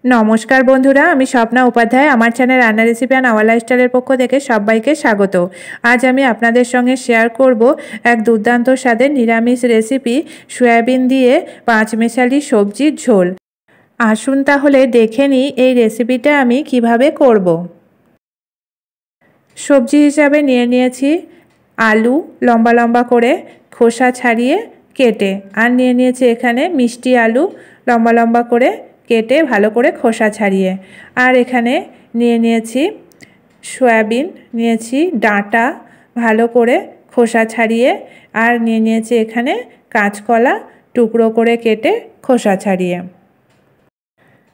নমস্কার বন্ধুরা, আমি স্বপ্না উপাধ্যায়। আমার চ্যানেল রান্না রেসিপি অ্যান্ড আওয়ার লাইফস্টাইলের পক্ষ থেকে সবাইকে স্বাগত। আজ আমি আপনাদের সঙ্গে শেয়ার করব এক দুর্দান্ত স্বাদের নিরামিষ রেসিপি, সয়াবিন দিয়ে পাঁচমেশালি সবজির ঝোল। আসুন তাহলে দেখে নিই এই রেসিপিটা আমি কিভাবে করব। সবজি হিসাবে নিয়ে নিয়েছি আলু লম্বা লম্বা করে খোসা ছাড়িয়ে কেটে, আর নিয়ে নিয়েছি এখানে মিষ্টি আলু লম্বা লম্বা করে কেটে ভালো করে খোসা ছাড়িয়ে, আর এখানে নিয়ে নিয়েছি সয়াবিন, নিয়েছি ডাঁটা ভালো করে খোসা ছাড়িয়ে, আর নিয়ে নিয়েছি এখানে কাঁচকলা টুকরো করে কেটে খোসা ছাড়িয়ে।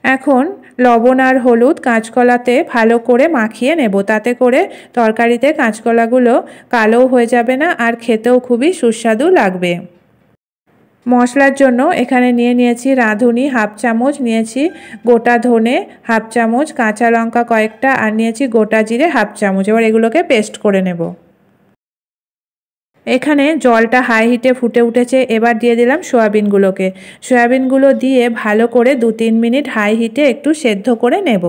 এখন লবণ আর হলুদ কাঁচকলাতে ভালো করে মাখিয়ে নেব, তাতে করে তরকারিতে কাঁচকলাগুলো কালো হয়ে যাবে না, আর খেতেও খুবই সুস্বাদু লাগবে। মশলার জন্য এখানে নিয়ে নিয়েছি রাঁধুনি হাফ চামচ, নিয়েছি গোটা ধনে হাফ চামচ, কাঁচা লঙ্কা কয়েকটা, আর নিয়েছি গোটা জিরে হাফ চামচ। এবার এগুলোকে পেস্ট করে নেব। এখানে জলটা হাই হিটে ফুটে উঠেছে, এবার দিয়ে দিলাম সয়াবিনগুলোকে। সয়াবিনগুলো দিয়ে ভালো করে 2-3 মিনিট হাই হিটে একটু সেদ্ধ করে নেব।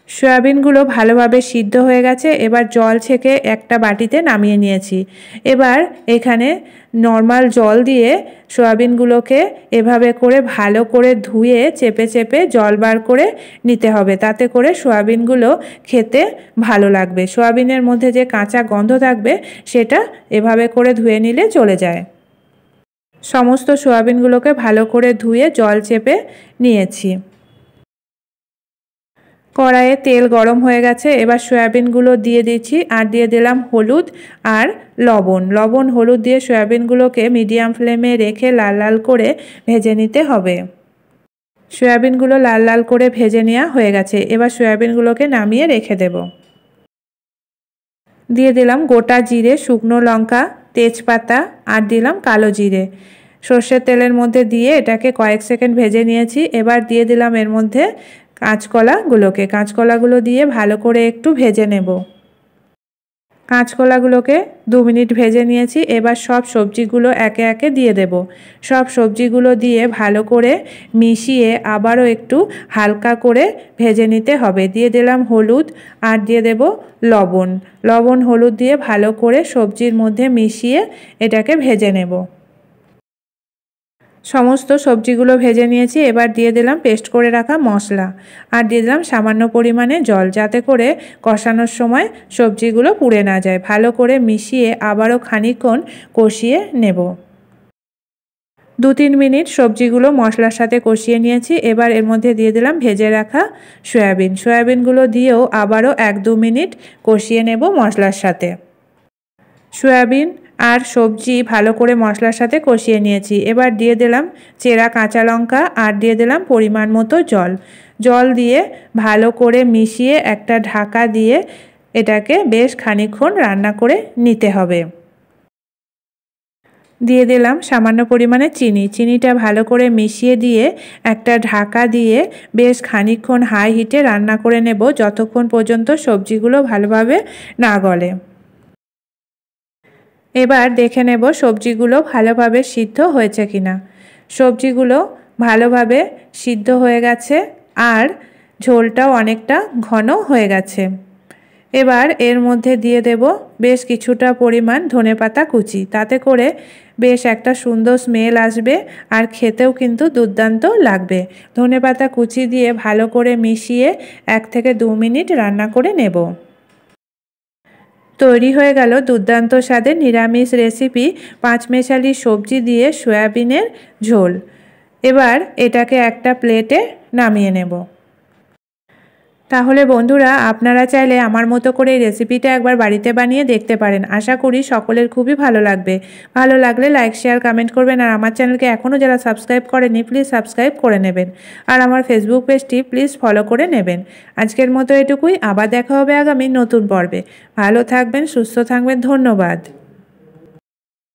সয়াবিনগুলো ভালোভাবে সিদ্ধ হয়ে গেছে, এবার জল ছেঁকে একটা বাটিতে নামিয়ে নিয়েছি। এবার এখানে নর্মাল জল দিয়ে সয়াবিনগুলোকে এভাবে করে ভালো করে ধুয়ে চেপে চেপে জল বার করে নিতে হবে, তাতে করে সয়াবিনগুলো খেতে ভালো লাগবে। সয়াবিনের মধ্যে যে কাঁচা গন্ধ থাকবে সেটা এভাবে করে ধুয়ে নিলে চলে যায়। সমস্ত সয়াবিনগুলোকে ভালো করে ধুয়ে জল চেপে নিয়েছি। কড়াইয়ে তেল গরম হয়ে গেছে, এবার সয়াবিনগুলো দিয়ে দিচ্ছি, আর দিয়ে দিলাম হলুদ আর লবণ হলুদ দিয়ে সয়াবিনগুলোকে মিডিয়াম ফ্লেমে রেখে লাল লাল করে ভেজে নিতে হবে। সয়াবিনগুলো লাল লাল করে ভেজে নেওয়া হয়ে গেছে, এবার সয়াবিনগুলোকে নামিয়ে রেখে দেব। দিয়ে দিলাম গোটা জিরে, শুকনো লঙ্কা, তেজপাতা, আর দিলাম কালো জিরে। সর্ষের তেলের মধ্যে দিয়ে এটাকে কয়েক সেকেন্ড ভেজে নিয়েছি। এবার দিয়ে দিলাম এর মধ্যে কাঁচকলাগুলো দিয়ে ভালো করে একটু ভেজে নেব। কাঁচকলাগুলোকে 2 মিনিট ভেজে নিয়েছি। এবার সব সবজিগুলো একে একে দিয়ে দেব। সব সবজিগুলো দিয়ে ভালো করে মিশিয়ে আবারও একটু হালকা করে ভেজে নিতে হবে। দিয়ে দিলাম হলুদ, আর দিয়ে দেব লবণ হলুদ দিয়ে ভালো করে সবজির মধ্যে মিশিয়ে এটাকে ভেজে নেব। সমস্ত সবজিগুলো ভেজে নিয়েছি। এবার দিয়ে দিলাম পেস্ট করে রাখা মশলা, আর দিয়ে দিলাম সামান্য পরিমাণে জল, যাতে করে কষানোর সময় সবজিগুলো পুড়ে না যায়। ভালো করে মিশিয়ে আবারও খানিকক্ষণ কষিয়ে নেব। 2-3 মিনিট সবজিগুলো মশলার সাথে কষিয়ে নিয়েছি। এবার এর মধ্যে দিয়ে দিলাম ভেজে রাখা সয়াবিনগুলো দিয়েও আবারও 1-2 মিনিট কষিয়ে নেব মশলার সাথে। সয়াবিন আর সবজি ভালো করে মশলার সাথে কষিয়ে নিয়েছি। এবার দিয়ে দিলাম চেরা কাঁচা লঙ্কা, আর দিয়ে দিলাম পরিমাণ মতো জল দিয়ে ভালো করে মিশিয়ে একটা ঢাকা দিয়ে এটাকে বেশ খানিকক্ষণ রান্না করে নিতে হবে। দিয়ে দিলাম সামান্য পরিমাণে চিনিটা ভালো করে মিশিয়ে দিয়ে একটা ঢাকা দিয়ে বেশ খানিকক্ষণ হাই হিটে রান্না করে নেব, যতক্ষণ পর্যন্ত সবজিগুলো ভালোভাবে না গলে। এবার দেখে নেব সবজিগুলো ভালোভাবে সিদ্ধ হয়েছে কিনা। সবজিগুলো ভালোভাবে সিদ্ধ হয়ে গেছে, আর ঝোলটাও অনেকটা ঘন হয়ে গেছে। এবার এর মধ্যে দিয়ে দেব বেশ কিছুটা পরিমাণ ধনেপাতা কুচি, তাতে করে বেশ একটা সুন্দর স্মেল আসবে, আর খেতেও কিন্তু দুর্দান্ত লাগবে। ধনেপাতা কুচি দিয়ে ভালো করে মিশিয়ে 1 থেকে 2 মিনিট রান্না করে নেব। তৈরি হয়ে গেল দুর্দান্ত স্বাদের নিরামিষ রেসিপি, পাঁচমেশালি সবজি দিয়ে সয়াবিনের ঝোল। এবার এটাকে একটা প্লেটে নামিয়ে নেব। তাহলে বন্ধুরা, আপনারা চাইলে আমার মতো করে এই রেসিপিটা একবার বাড়িতে বানিয়ে দেখতে পারেন। আশা করি সকলের খুবই ভালো লাগবে। ভালো লাগলে লাইক শেয়ার কমেন্ট করবেন, আর আমার চ্যানেলকে এখনও যারা সাবস্ক্রাইব করেনি প্লিজ সাবস্ক্রাইব করে নেবেন, আর আমার ফেসবুক পেজটি প্লিজ ফলো করে নেবেন। আজকের মতো এটুকুই, আবার দেখা হবে আগামী নতুন পর্বে। ভালো থাকবেন, সুস্থ থাকবেন, ধন্যবাদ।